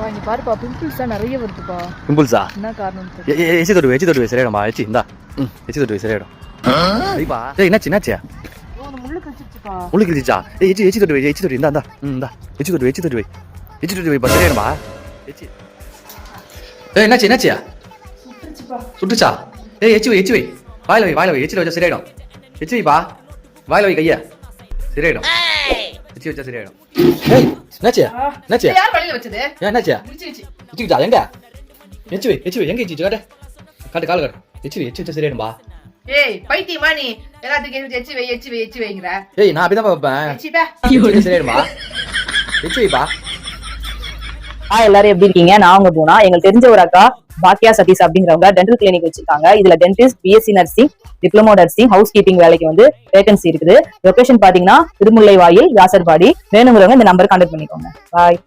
இங்க பாருப்பா பிம்பிள்ஸ் தான் நிறைய வருதுப்பா. பிம்பிள்ஸா? என்ன காரணம்? எச்சி தொட்டு வை சரியாயிடும்பா. எச்சி இந்தா எச்சி தொட்டு வை சரியாயிடும். ஐப்பா என்னாச்சு என்னாச்சியா? முள்ளு கடிச்சிருச்சுப்பா. முள்ளு கடிச்சிச்சா? எச்சி தொட்டு வை எச்சி தொட்டு இந்தா இந்தா எச்சி தொட்டு வை எச்சி தொட்டு வைப்பா சரியாயிடும்பா. எச்சி என்னாச்சு என்னாச்சியா? சுட்டுச்சா? எச்சி வை வாயில வை எச்சில வச்சா சரியாயிடும். எச்சி வைப்பா வாயில வை கையா சரியாயிடும். எச்சி வச்சா சரியாயிடும். என்னாச்சியா என்னாச்சியா? யார் வழியில வச்சது? என்னாச்சியா? இடிச்சிச்சு. இடிச்சிச்சா? எங்க எச்சி வை எங்க இடிச்சிச்சு காட்டு கால் காட்டு. எச்சி வச்சா சரியாயிடும்பா. ஏய் பைத்தியமா நீ எல்லாத்துக்கும் எச்சி வைங்கற. ஏய் நான் அப்படிதான் பாப்பேன். எச்சி சரியாயிடும்பா. எச்சி வைப்பா. எல்லாரும் எப்படி இருக்கீங்க? நான் உங்க போனா எங்களுக்கு தெரிஞ்ச ஒரு அக்கா பாக்கியா சதீஷ் அப்படிங்கிறவங்க டென்டல் கிளினிக் வச்சிருக்காங்க. இதுல dentist, BSc nursing, diploma nursing, house keeping வேலைக்கு வந்து வேகன்சி இருக்குது. லொகேஷன் பாத்தீங்கன்னா திருமுல்லை வாயில், ராசர்பாடி. வேணுங்கிறவங்க இந்த நம்பர் கான்டாக்ட் பண்ணிக்கோங்க. பாய்.